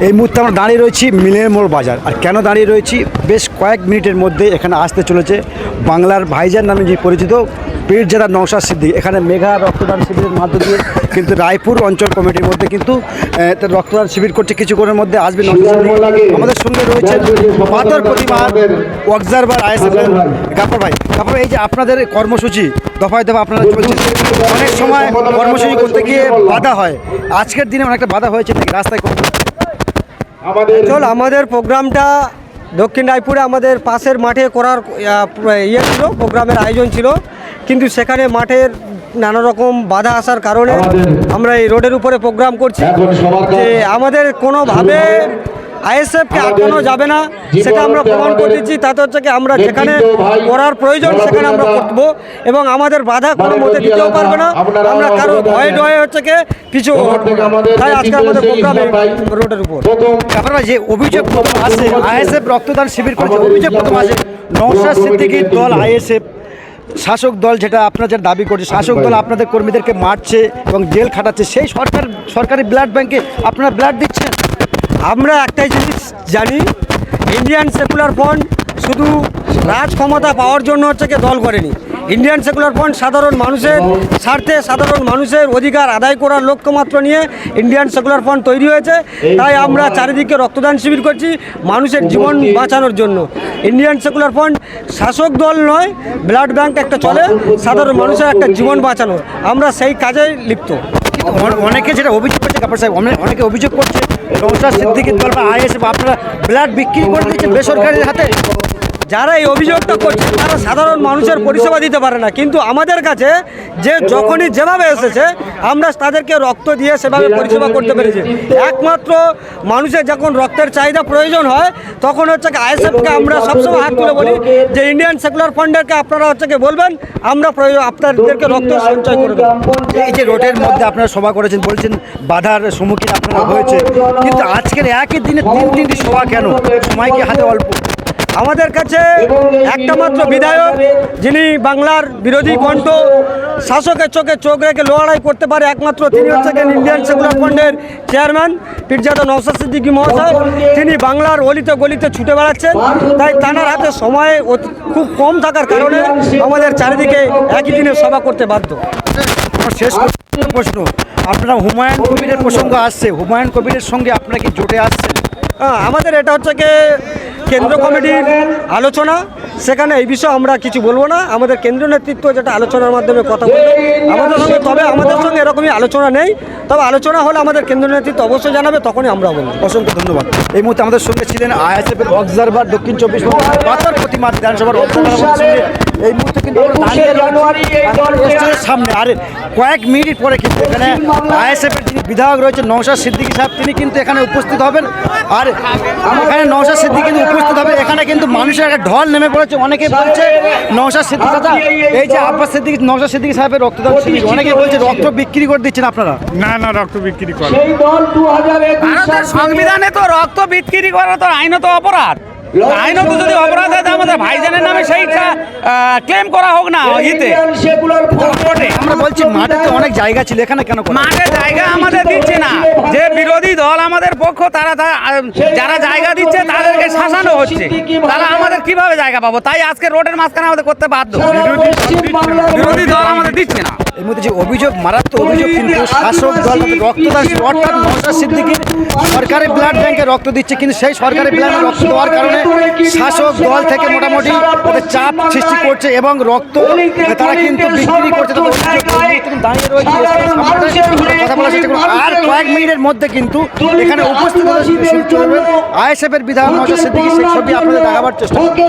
এই মুহূর্তে আমরা দাঁড়িয়ে রয়েছি মিলের মোড় বাজার। আর কেন দাঁড়িয়ে রয়েছি, বেশ কয়েক মিনিটের মধ্যে এখানে আসতে চলেছে বাংলার ভাইজান নামে যে পরিচিত পীরজাদা নওশাদ সিদ্দিকী। এখানে মেগা রক্তদান শিবিরের মধ্য দিয়ে কিন্তু রায়পুর অঞ্চল কমিটির মধ্যে কিন্তু রক্তদান শিবির করছে। কিছুক্ষণের মধ্যে আসবে নওশাদ সিদ্দিকী। আমাদের সঙ্গে রয়েছে পাথর প্রতিমা অবজারভার আইএসএফ গাফর ভাই। গাফর ভাই, এই যে আপনাদের কর্মসূচি দফায় দফা আপনারা চলছে, অনেক সময় কর্মসূচি করতে গিয়ে বাধা হয়, আজকের দিনে অনেকটা বাধা হয়েছে নাকি রাস্তায়? আমাদের প্রোগ্রামটা দক্ষিণ রায়পুরে আমাদের পাশের মাঠে করার ছিল, প্রোগ্রামের আয়োজন ছিল, কিন্তু সেখানে মাঠের নানা রকম বাধা আসার কারণে আমরা এই রোডের উপরে প্রোগ্রাম করছি। যে আমাদের কোনোভাবে আইএসএফকে আটকানো যাবে না, সেটা আমরা প্রমাণ করে দিচ্ছি। তাতে হচ্ছে কি আমরা যেখানে করার প্রয়োজন সেখানে আমরা করবো, এবং আমাদের বাধা কোনো মতে দিতেও পারবে না। আমরা কারো ভয়ে ডয়ে হচ্ছে কি পিছু, তাই আজকে আমাদের প্রোগ্রামে রোডের উপর। আপনারা যে অভিযোগ প্রথম আসে আইএসএফ রক্তদান শিবির করেছে, অভিযোগ প্রথম আসে নওশাদ সিদ্দিকীর দল আইএসএফ শাসক দল, যেটা আপনারা যেটা দাবি করছে শাসক দল আপনাদের কর্মীদেরকে মারছে এবং জেল খাটাচ্ছে, সেই সরকারি ব্লাড ব্যাংকে আপনারা ব্লাড দিচ্ছেন। আমরা একটাই জিনিস জানি, ইন্ডিয়ান সেকুলার ফ্রন্ট শুধু রাজ ক্ষমতা পাওয়ার জন্য হচ্ছে কি দল করেনি। ইন্ডিয়ান সেকুলার ফ্রন্ট সাধারণ মানুষের স্বার্থে, সাধারণ মানুষের অধিকার আদায় করার লক্ষ্যমাত্র নিয়ে ইন্ডিয়ান সেকুলার ফ্রন্ট তৈরি হয়েছে। তাই আমরা চারিদিকে রক্তদান শিবির করছি মানুষের জীবন বাঁচানোর জন্য। ইন্ডিয়ান সেকুলার ফ্রন্ট শাসক দল নয়, ব্লাড ব্যাংক একটা চলে সাধারণ মানুষের একটা জীবন বাঁচানোর, আমরা সেই কাজেই লিপ্ত। অনেকে যেটা অভিযোগ করছে গাফর সাহেব, অনেকে অভিযোগ করছে নওশাদ সিদ্দিকীর দল বা আইএসএফ আপনারা ব্লাড বিক্রি করে দিচ্ছেন বেসরকারির হাতে। যারা এই অভিযোগটা করছে তারা সাধারণ মানুষের পরিষেবা দিতে পারে না, কিন্তু আমাদের কাছে যে যখনই যেভাবে এসেছে আমরা তাদেরকে রক্ত দিয়ে সেভাবে পরিষেবা করতে পেরেছি। একমাত্র মানুষের যখন রক্তের চাহিদা প্রয়োজন হয় তখন হচ্ছে কি আইএসএফকে আমরা সবসময় হাত তুলে বলি যে ইন্ডিয়ান সেকুলার ফ্রন্টকে আপনারা হচ্ছে কি বলবেন, আমরা আপনাদেরকে রক্ত সঞ্চয় করে দেবো। এই যে রোডের মধ্যে আপনারা সভা করেছেন, বলছেন বাধার সম্মুখীন আপনারা হয়েছে, কিন্তু আজকের একই দিনে তিনটি সভা কেন? সময় কি হাতে অল্প? আমাদের কাছে একটা মাত্র বিধায়ক যিনি বাংলার বিরোধী কণ্ঠ, শাসকের চোখে চোখ রেখে লড়াই করতে পারে, একমাত্র তিনি হচ্ছে ইন্ডিয়ান সেকুলার ফ্রন্টের চেয়ারম্যান পীরজাদা নওশাদ সিদ্দিকী মহাশয়। তিনি বাংলার অলিতে গলিতে ছুটে বেড়াচ্ছেন, তাই তাঁর হাতে সময় খুব কম থাকার কারণে আমাদের চারিদিকে একই দিনে সভা করতে বাধ্য। শেষ প্রশ্ন, আপনারা হুমায়ুন কবিরের প্রসঙ্গ আসছে, হুমায়ুন কবিরের সঙ্গে আপনারা কি জোটে আসছেন? আমাদের এটা হচ্ছে কি কেন্দ্র কমিটির আলোচনা, সেখানে এই বিষয়ে আমরা কিছু বলবো না। আমাদের কেন্দ্রীয় নেতৃত্ব যেটা আলোচনার মাধ্যমে কথা বলবে আমাদের সঙ্গে, তবে আমাদের সঙ্গে এরকমই আলোচনা নেই, তবে আলোচনা হলে আমাদের কেন্দ্রীয় নেতৃত্ব অবশ্যই জানাবে, তখনই আমরা বলবো। অসংখ্য ধন্যবাদ। এই মুহূর্তে আমাদের সঙ্গে ছিলেন আইএসএফের অবজারভার দক্ষিণ 24 পরগনা পাথর প্রতিমা বিধানসভার অবজারভার। এই মুহূর্তে কিন্তু সামনে আর কয়েক মিনিট পরে কিন্তু এখানে আইএসএফের যিনি বিধায়ক রয়েছে নওশাদ সিদ্দিকী সাহেব, তিনি কিন্তু এখানে উপস্থিত হবেন। আর এখানে নওশাদ সিদ্দিকী কিন্তু উপস্থিত হবে। এখানে কিন্তু মানুষের একটা ঢল নেমে পড়েছে। অনেকে বলছে নওশাদ সিদ্দিকী দাদা, এই যে আব্বাস সিদ্দিকী নওশাদ সিদ্দিকী সাহেবের রক্তদান শিবির, অনেকে বলছে রক্ত বিক্রি করে দিচ্ছেন আপনারা। না না, রক্ত বিক্রি করে ভারতের সংবিধানে তো রক্ত বিক্রি করা তো আইনত অপরাধ। আইনত যদি অপরাধ হয় আমাদের ভাইজানের নামে সেইটা ক্লেম করা হোক না। আমরা বলছি মাঠে তো অনেক জায়গা ছিল, এখানে কেন? মাঠে জায়গা আমাদের দিচ্ছে না, যে বিরোধী দল আমাদের পক্ষ, তারা যারা জায়গা দিচ্ছে তাদেরকে শাসানো হচ্ছে, তারা আমাদের কিভাবে জায়গা পাবো? তাই আজকে রোডের মাঝখানে আমাদের করতে বাধ্য। বিরোধী দল আমাদের দিচ্ছে না। এর মধ্যে যে অভিযোগ, মারাত্মক অভিযোগ, কিন্তু শাসক দল রক্তদান অর্থাৎ নওশাদ সিদ্দিকীর সরকারি ব্লাড ব্যাংকে রক্ত দিচ্ছে, কিন্তু সেই সরকারি ব্লাড রক্ত দেওয়ার কারণে শাসক দল থেকে মোটামুটি চাপ সৃষ্টি করছে এবং রক্ত তারা কিন্তু বিক্রি করছে। দাঁড়িয়ে রয়েছে কথা বলার চেষ্টা করুন। আর কয়েক মিনিটের মধ্যে কিন্তু এখানে উপস্থিত আইএসএফের বিধায়ক নওশাদ সিদ্দিকী, সেই ছবি আপনাদের দেখাবার চেষ্টা করুন।